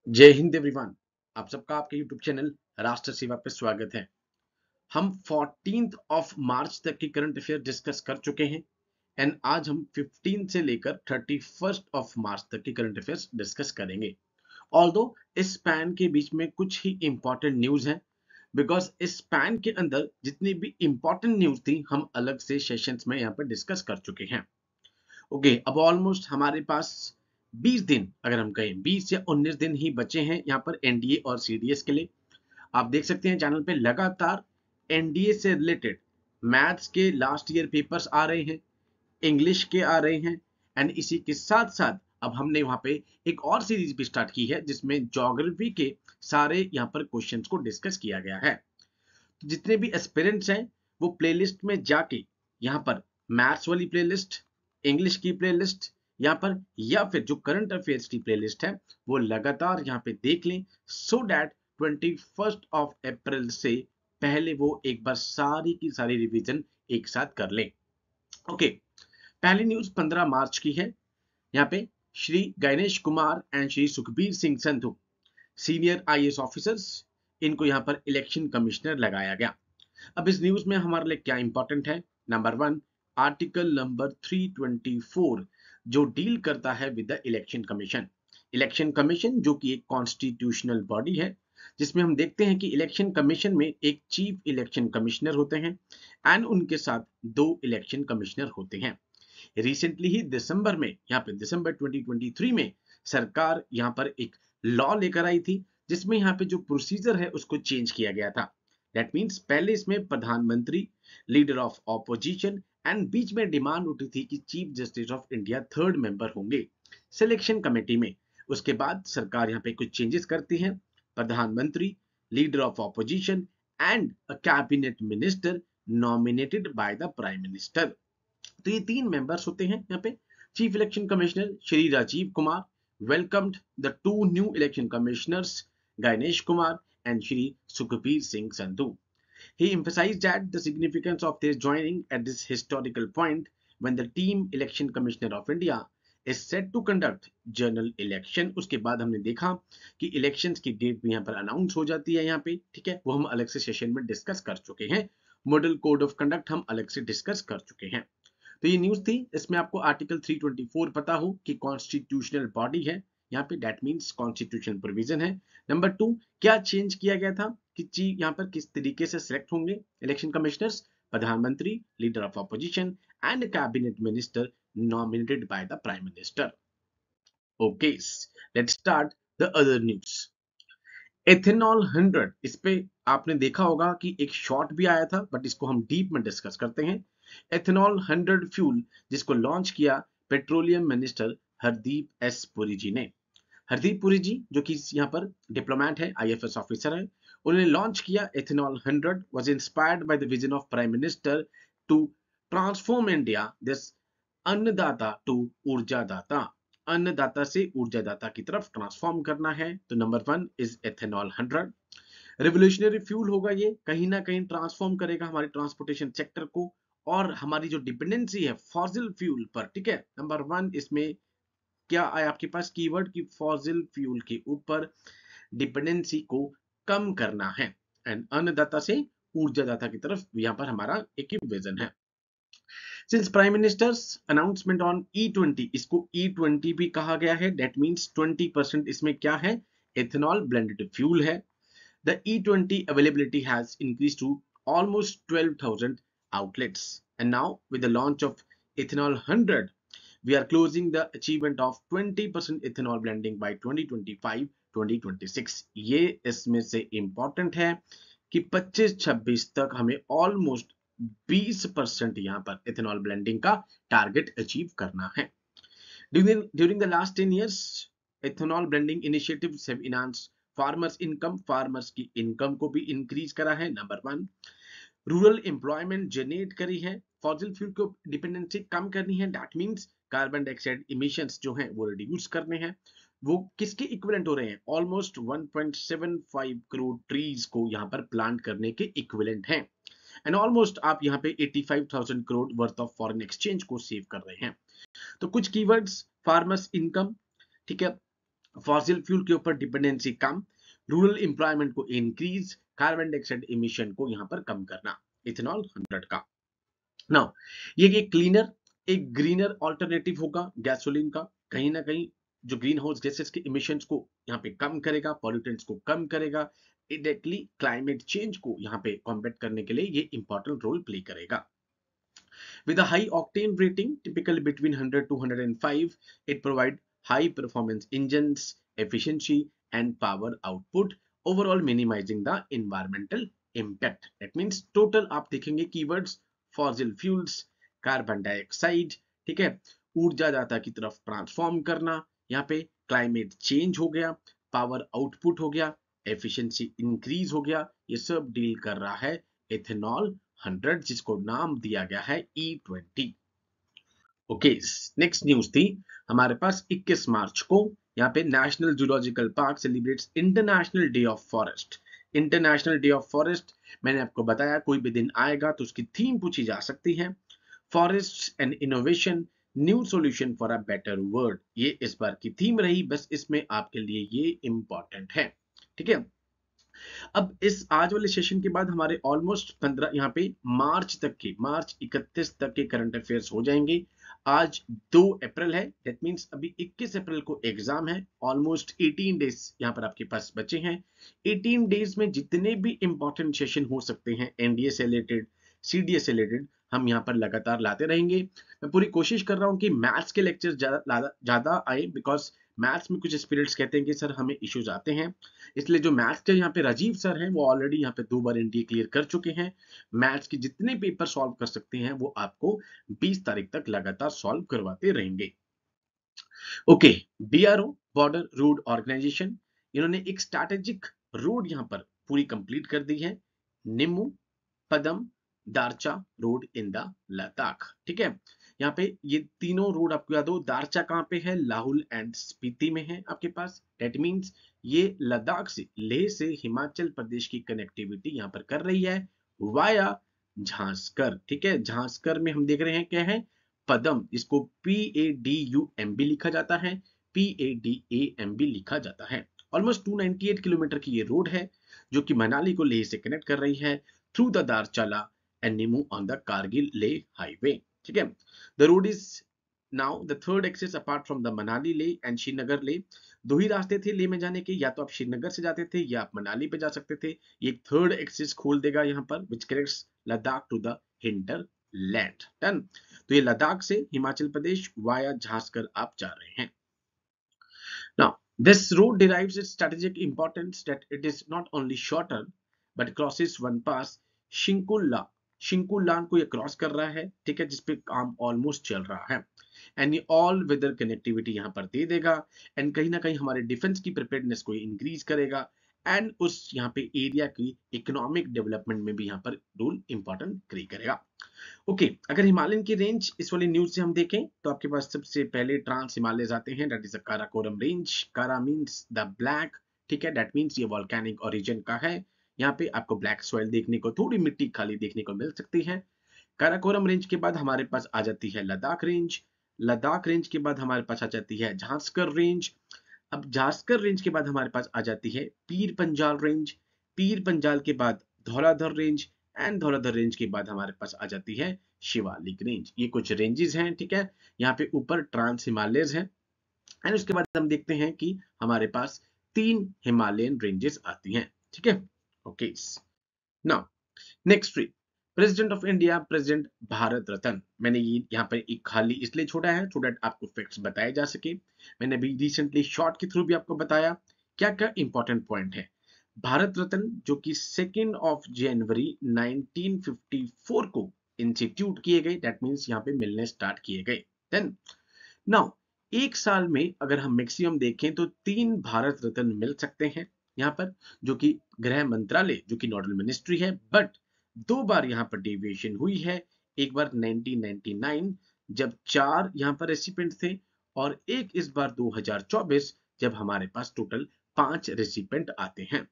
जय हिंद एवरीवन। आप सबका आपके यूट्यूब चैनल राष्ट्र सेवा पे स्वागत है। हम 14th ऑफ मार्च तक की करंट अफेयर डिस्कस कर चुके हैं एंड आज हम 15 से लेकर 31st ऑफ मार्च तक की करंट अफेयर्स डिस्कस करेंगे। ऑल्दो इस स्पैन के बीच में कुछ ही इंपॉर्टेंट न्यूज है, बिकॉज इस स्पैन के अंदर जितनी भी इंपॉर्टेंट न्यूज थी हम अलग से सेशंस में यहाँ पर डिस्कस कर चुके हैं। ओके, अब ऑलमोस्ट हमारे पास 20 दिन, अगर हम कहें 20 या 19 दिन ही बचे हैं यहाँ पर एनडीए और सीडीएस के लिए। आप देख सकते हैं चैनल पे लगातार एनडीए से रिलेटेड मैथ्स के लास्ट ईयर पेपर्स आ रहे हैं, इंग्लिश के आ रहे हैं एंड इसी के साथ साथ अब हमने वहां पे एक और सीरीज भी स्टार्ट की है जिसमें ज्योग्राफी के सारे यहाँ पर क्वेश्चंस को डिस्कस किया गया है। तो जितने भी एस्पिरेंट्स हैं वो प्लेलिस्ट में जाके यहाँ पर मैथ्स वाली प्लेलिस्ट, इंग्लिश की प्लेलिस्ट यहाँ पर, या फिर जो करंट अफेयर्स की प्लेलिस्ट है वो लगातार यहाँ पे देख लें, सो दैट 21 अप्रैल से पहले वो एक बार सारी की सारी रिवीजन एक साथ कर लें। ओके, पहली न्यूज 15 मार्च की है। यहाँ पे Shri Ganesh Kumar and Shri Sukhbir Singh Sandhu, senior IAS officers, इनको यहाँ पर इलेक्शन कमिश्नर लगाया गया। अब इस न्यूज में हमारे लिए क्या इंपॉर्टेंट है? नंबर 1, आर्टिकल नंबर 324 जो डील करता है with the election commission. Election commission जो कि एक कॉन्स्टिट्यूशनल बॉडी है, जिसमें हम देखते हैं कि इलेक्शन कमीशन में एक चीफ इलेक्शन कमिश्नर होते हैं एंड उनके साथ 2 इलेक्शन कमिश्नर होते हैं। रिसेंटली ही दिसंबर में, यहाँ पे दिसंबर 2023 में सरकार यहाँ पर एक लॉ लेकर आई थी जिसमें यहाँ पे जो प्रोसीजर है उसको चेंज किया गया था। दैट मीन्स पहले इसमें प्रधानमंत्री, लीडर ऑफ ऑपोजिशन एंड बीच में डिमांड उठी थी कि chief justice of India third member होंगे सिलेक्शन कमेटी में। उसके बाद सरकार यहाँ पे कुछ चेंजेस करती है, प्रधानमंत्री, leader of opposition and a cabinet minister nominated by the prime minister. तो ये 3 मेंबर्स होते हैं यहाँ पे। Chief election commissioner Shri Rajiv Kumar welcomed the 2 new election commissioners, Ganesh Kumar and Shri Sukhbir Singh Sandhu. He emphasized that the significance of their joining at this historical point when the team election commissioner of India is set to conduct general election। उसके बाद हमने देखा कि elections की date भी यहाँ पर announce हो जाती है यहाँ पे, ठीक है, वो हम अलग से सेशन में डिस्कस कर चुके हैं। मॉडल कोड ऑफ कंडक्ट हम अलग से डिस्कस कर चुके हैं। तो ये न्यूज थी, इसमें आपको आर्टिकल 324 पता हो कि कॉन्स्टिट्यूशनल बॉडी है यहाँ पे, दैट मींस कॉन्स्टिट्यूशनल प्रोविजन है। नंबर 2, क्या चेंज किया गया था कि यहाँ पर किस तरीके से सिलेक्ट होंगे इलेक्शन कमिश्नर्स? प्रधानमंत्री, leader of opposition and cabinet minister nominated by the prime minister. Okay, let's start the other news. Ethanol 100, इस पे आपने देखा होगा कि एक शॉर्ट भी आया था, बट इसको हम डीप में डिस्कस करते हैं। एथेनॉल 100 फ्यूल जिसको लॉन्च किया petroleum minister Hardeep S Puri ji ने। हरदीप पुरी जी जो कि यहाँ पर डिप्लोमेट है, आईएफएस ऑफिसर है, उन्होंने लॉन्च किया ethanol 100 was inspired by the vision of prime minister to transform India this annadata to urjadata. अन्नदाता से ऊर्जादाता की तरफ ट्रांसफॉर्म करना है। तो number 1 is ethanol 100। Revolutionary fuel होगा, ये कहीं ना कहीं ट्रांसफॉर्म करेगा हमारे ट्रांसपोर्टेशन सेक्टर को और हमारी जो डिपेंडेंसी है फॉसिल फ्यूल पर, ठीक है। नंबर 1 इसमें क्या आया आपके पास कीवर्ड कि फॉसिल फ्यूल के ऊपर डिपेंडेंसी को कम करना है एंड अन्नदाता से ऊर्जादाता की तरफ यहाँ पर हमारा एक विजन है। Since prime ministers announcement on E20, इसको E20 भी कहा गया है, दैट मींस 20% इसमें क्या है? एथेनॉल ब्लेंडेड फ्यूल है। The E20 availability has increased to almost 12,000 outlets and now with the launch of ethanol 100 we are closing the achievement of 20% ethanol blending by 2025-2026। ये इसमें से इंपॉर्टेंट है कि 25-26 तक हमें ऑलमोस्ट 20% यहाँ पर इथेनॉल ब्लेंडिंग का टारगेट अचीव करना है। During the last 10 years, ethanol blending initiatives have enhanced farmers income, farmers की इनकम को भी इंक्रीज करा है। नंबर 1, रूरल एम्प्लॉयमेंट जनरेट करी है, फॉसिल फ्यूल को डिपेंडेंसी कम करनी है, that means carbon dioxide emissions जो हैं वो रिड्यूस करने हैं। वो किसके इक्विवेलेंट हो रहे हैं? ऑलमोस्ट 1.75 करोड़ ट्रीज को यहाँ पर प्लांट करने के इक्विवेलेंट हैं एंड ऑलमोस्ट आप यहाँ पे 85,000 crore worth of foreign exchange को सेव कर रहे हैं। तो कुछ कीवर्ड्स, फार्मर्स इनकम, ठीक है, फॉसिल फ्यूल के ऊपर डिपेंडेंसी कम, रूरल एम्प्लॉयमेंट को इंक्रीज, कार्बन डाइऑक्साइड इमिशन को यहाँ पर कम करना, इथेनॉल 100 का। नाउ ये एक क्लीनर, एक ग्रीनर ऑल्टरनेटिव होगा गैसोलीन का, कहीं ना कहीं जो ग्रीन हाउस गैसेस के इमिशंस को यहाँ पे कम करेगा, पॉल्यूटेंट्स को कम करेगा, इनडायरेक्टली क्लाइमेट चेंज को यहाँ पे कॉम्बैट करने के लिए ये इंपॉर्टेंट रोल प्ले करेगा। With a high octane rating, typically between 100 to 105, it provides high performance engines, efficiency, and power output, overall minimizing the environmental impact. That means total आप देखेंगे keywords fossil fuels, carbon dioxide, ठीक है, ऊर्जा दाता की तरफ transform करना, यहाँ पे क्लाइमेट चेंज हो गया, पावर आउटपुट हो गया, एफिशिएंसी इंक्रीज हो गया, ये सब डील कर रहा है इथेनॉल 100, जिसको नाम दिया गया है E20। ओके, नेक्स्ट न्यूज थी हमारे पास 21 मार्च को, यहाँ पे national zoological park celebrates international day of forest. International day of forest, मैंने आपको बताया कोई भी दिन आएगा तो उसकी थीम पूछी जा सकती है, forest and innovation, new solution for a better world, ये इस बार की थीम रही, बस इसमें आपके लिए ये इंपॉर्टेंट है, ठीक है। अब इस आज वाले सेशन के बाद हमारे ऑलमोस्ट 15 यहाँ पे मार्च 31 तक के करंट अफेयर्स हो जाएंगे। आज 2 अप्रैल है, दैट मींस अभी 21 अप्रैल को एग्जाम है, ऑलमोस्ट 18 डेज यहाँ पर आपके पास बचे हैं। 18 डेज में जितने भी इंपॉर्टेंट सेशन हो सकते हैं एनडीए से रिलेटेड, सीडीएस से रिलेटेड, हम यहाँ पर लगातार लाते रहेंगे। मैं पूरी कोशिश कर रहा हूँ कि मैथ्स के लेक्चर ज्यादा आए, बिकॉज मैथ्स में कुछ स्पिरिट्स कहते हैं कि सर हमें इश्यूज आते हैं, इसलिए जो मैथ्स के यहाँ पे राजीव सर हैं वो ऑलरेडी यहाँ पे 2 बार एनडीए क्लियर कर चुके हैं। मैथ्स के जितने पेपर सॉल्व कर सकते हैं वो आपको 20 तारीख तक लगातार सॉल्व करवाते रहेंगे। Okay, BRO border road organisation, इन्होंने एक स्ट्रैटेजिक रोड यहाँ पर पूरी कंप्लीट कर दी है, Nimmu Padam Darcha road in the Ladakh, ठीक है। यहाँ पे ये तीनों रोड आपको याद हो, दारचा कहाँ पे है, लाहौल एंड स्पीति में है आपके पास, डेट मींस ये लद्दाख से, लेह से हिमाचल प्रदेश की कनेक्टिविटी यहाँ पर कर रही है वाया झांसकर, ठीक है। झांसकर में हम देख रहे हैं क्या है, पदम, इसको PADUM भी लिखा जाता है, PADAM भी लिखा जाता है। ऑलमोस्ट 298 किलोमीटर की ये रोड है जो कि मनाली को लेह से कनेक्ट कर रही है through the Darchala and Nimu on the Kargil Leh highway, ठीक है। The road is now the third access apart from the Manali Leh and Srinagar Leh. 2 ही रास्ते थे लेह में जाने के, या तो आप श्रीनगर से जाते थे या आप मनाली पे जा सकते थे, ये एक थर्ड एक्सेस खोल देगा यहाँ पर, which connects Ladakh to the hinterland. Done, तो ये लद्दाख से हिमाचल प्रदेश वाया झांसकर आप जा रहे हैं। Now, this road derives its strategic importance that it is not only shorter but crosses one pass, Shinkula, शिंकुलान को ये क्रॉस कर रहा है, ठीक है, जिसपे काम ऑलमोस्ट चल रहा है, एंड ये ऑल वेदर कनेक्टिविटी यहाँ पर दे देगा, एंड कहीं ना कहीं हमारे डिफेंस की प्रिपेयर्डनेस को इंक्रीज करेगा, एंड उस यहाँ पे एरिया की इकोनॉमिक डेवलपमेंट में भी यहाँ पर रोल इंपॉर्टेंट प्ले करेगा। ओके, अगर हिमालयन की रेंज इस वाली न्यूज से हम देखें तो आपके पास सबसे पहले ट्रांस हिमालयस आते हैं, that is the Karakoram range. कारा मींस द ब्लैक, ठीक है, दैट मींस ये वोल्केनिक ओरिजिन का है। यहाँ पे आपको ब्लैक सॉइल देखने को, थोड़ी मिट्टी खाली देखने को मिल सकती है। काराकोरम रेंज के बाद हमारे पास आ जाती है लद्दाख रेंज। लद्दाख रेंज के बाद हमारे पास आ जाती है झांसकर रेंज। अब झांसकर रेंज के बाद हमारे पास आ जाती है पीर पंजाल रेंज। पीर पंजाल के बाद Dhauladhar range, and Dhauladhar range के बाद हमारे पास आ जाती है शिवालिक रेंज। ये कुछ रेंजेस हैं, ठीक है। यहाँ पे ऊपर ट्रांस हिमालयस है, एंड उसके बाद हम देखते हैं कि हमारे पास 3 हिमालयन रेंजेस आती हैं, ठीक है। Okay, now next tree, president of India, president Bharat Ratna. मैंने ये यहाँ पर एक खाली इसलिए छोड़ा है सो दैट आपको फैक्ट्स बताए जा सके। मैंने अभी रिसेंटली शॉर्ट के थ्रू भी आपको बताया क्या क्या इंपॉर्टेंट पॉइंट है। भारत रत्न जो कि 2 जनवरी 1954 को इंस्टीट्यूट किए गए, दैट मींस यहाँ पे मिलने स्टार्ट किए गए। देन नाउ एक साल में अगर हम मैक्सिमम देखें तो 3 भारत रत्न मिल सकते हैं यहाँ पर, जो कि गृह मंत्रालय जो कि नोडल मिनिस्ट्री है, बट 2 बार यहाँ पर डेविएशन हुई है। एक बार 1999 जब 4 यहाँ पर रेसिपिएंट थे, और एक इस बार 2024 जब हमारे पास टोटल 5 रेसिपिएंट आते हैं।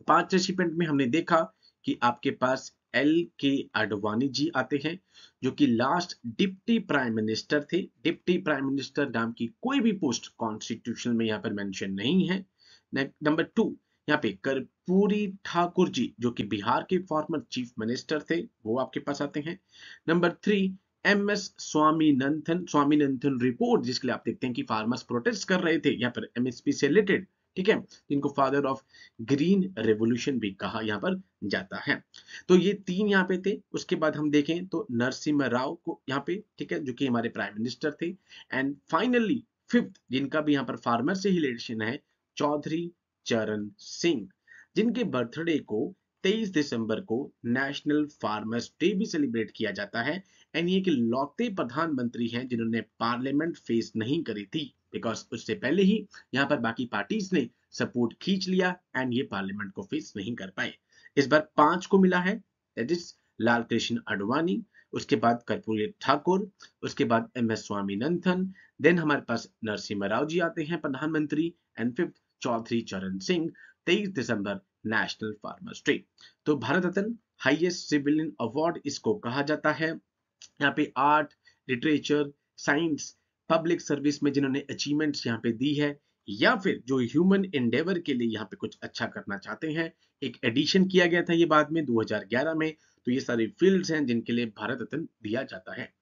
5 रेसिपिएंट में हमने देखा कि आपके पास LK आडवाणी जी आते हैं, जो कि लास्ट डिप्टी प्राइम मिनिस्टर थे। डिप्टी प्राइम मिनिस्टर नाम की कोई भी पोस्ट कॉन्स्टिट्यूशन में यहाँ पर मेंशन नहीं है। नंबर 2 यहाँ पे कर्पूरी ठाकुर जी, जो कि बिहार के फॉर्मर चीफ मिनिस्टर थे, वो आपके पास आते हैं। नंबर 3 MS स्वामीनाथन रिपोर्ट, जिसके लिए आप देखते हैं कि फार्मर्स प्रोटेस्ट कर रहे थे यहाँ पर MSP से रिलेटेड, ठीक है, जिनको फादर ऑफ ग्रीन रेवोल्यूशन भी कहा यहाँ पर जाता है। तो ये 3 यहाँ पे थे। उसके बाद हम देखें तो नरसिम्हा राव को यहाँ पे, ठीक है, जो कि हमारे प्राइम मिनिस्टर थे। एंड फाइनली 5th, जिनका भी यहाँ पर फार्मर से ही रिलेशन है, चौधरी चरण सिंह, जिनके बर्थडे को 23 दिसंबर को नेशनल फार्मर्स डे भी सेलिब्रेट किया जाता है। एंड ये कि लौते प्रधानमंत्री हैं जिन्होंने पार्लियामेंट फेस नहीं करी थी, बिकॉज उससे पहले ही यहाँ पर बाकी पार्टीज ने सपोर्ट खींच लिया एंड ये पार्लियामेंट को फेस नहीं कर पाए। इस बार 5 को मिला है, दैट इज लाल कृष्ण आडवाणी, उसके बाद कर्पूरी ठाकुर, उसके बाद MS स्वामीनाथन, देन हमारे पास नरसिम्हा राव जी आते हैं प्रधानमंत्री, एंड 5th चौधरी चरण सिंह। 23 दिसंबर नेशनल फार्मर्स डे। तो Bharat Ratna highest civilian award इसको कहा जाता है। यहाँ पे art, literature, science, public service में जिन्होंने अचीवमेंट्स यहाँ पे दी है, या फिर जो ह्यूमन एंडेवर के लिए यहाँ पे कुछ अच्छा करना चाहते हैं। एक एडिशन किया गया था ये बाद में 2011 में। तो ये सारी फील्ड्स हैं जिनके लिए भारत रत्न दिया जाता है।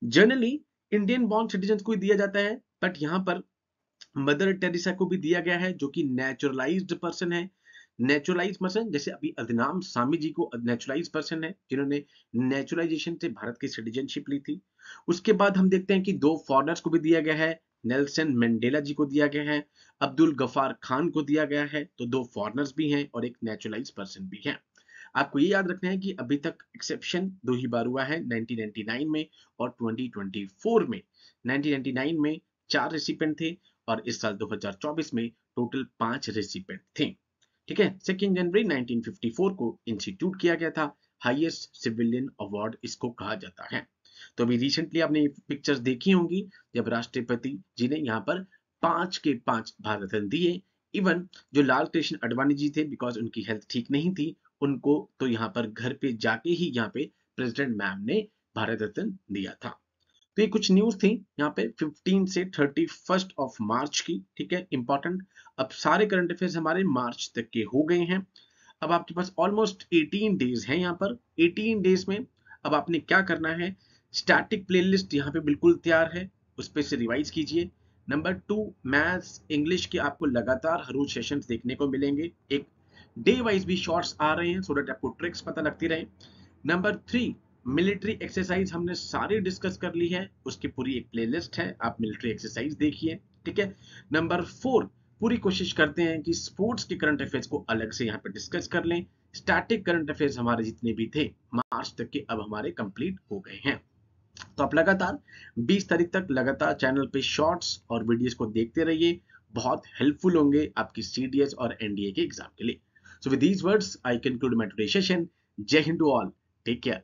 जनरली इंडियन बॉर्न सिटीजन को ही दिया जाता है, बट यहाँ पर मदर टेरेसा को भी दिया गया है, जो कि नेचुरलाइज्ड पर्सन है। नेचुरलाइज पर्सन, जैसे अभी अदनाम सामी जी को नेचुरलाइज पर्सन है, जिन्होंने नेचुरलाइजेशन से भारत की सिटीजनशिप ली थी। उसके बाद हम देखते हैं कि 2 फॉरेनर्स को भी दिया गया है। नेल्सन मंडेला जी को दिया गया है, अब्दुल गफार खान को दिया गया है। तो 2 फॉरेनर्स भी हैं और एक नेचुरलाइज पर्सन भी है। आपको ये याद रखना है कि अभी तक एक्सेप्शन 2 ही बार हुआ है, 1999 में और 2024 में। 1999 में 4 रेसिपेंट थे और इस साल 2024 में टोटल 5 रेसिपेंट थे। ठीक है, 2 जनवरी 1954 को इंस्टीट्यूट किया गया था। हाईएस्ट सिविलियन अवार्ड इसको कहा जाता है। तो अभी रिसेंटली आपने ये पिक्चर्स देखी होंगी, जब राष्ट्रपति जी ने यहाँ पर 5 के 5 भारत रत्न दिए। इवन जो लाल कृष्ण आडवाणी जी थे, बिकॉज उनकी हेल्थ ठीक नहीं थी, उनको तो यहाँ पर घर पे जाके ही यहाँ पे प्रेसिडेंट मैम ने भारत रत्न दिया था। तो ये कुछ न्यूज थी यहाँ पे 15 से 31 ऑफ मार्च की, ठीक है, इंपॉर्टेंट। अब सारे करंट अफेयर्स हमारे मार्च तक के हो गए हैं। अब आपके पास ऑलमोस्ट 18 डेज हैं यहाँ पर। 18 डेज में अब आपने क्या करना है, स्टैटिक प्लेलिस्ट यहाँ पे बिल्कुल तैयार है, उस पे से रिवाइज कीजिए। नंबर 2 मैथ्स इंग्लिश के आपको लगातार हर रोज सेशंस देखने को मिलेंगे। एक डे वाइज भी शॉर्ट्स आ रहे हैं, सो दैट आपको ट्रिक्स पता लगती रहे। नंबर 3 मिलिट्री एक्सरसाइज हमने सारी डिस्कस कर ली है, उसकी पूरी एक प्लेलिस्ट है, आप मिलिट्री एक्सरसाइज देखिए, ठीक है। नंबर 4 पूरी कोशिश करते हैं कि स्पोर्ट्स के करंट अफेयर्स को अलग से यहाँ पे डिस्कस कर लें। स्टैटिक करंट अफेयर्स हमारे जितने भी थे मार्च तक के अब हमारे कंप्लीट हो गए हैं। तो आप लगातार 20 तारीख तक लगातार चैनल पे शॉर्ट्स और वीडियोस को देखते रहिए, बहुत हेल्पफुल होंगे आपकी CDS और NDA के एग्जाम के लिए। So with these words I conclude my today session. जय हिंद टू ऑल, टेक केयर।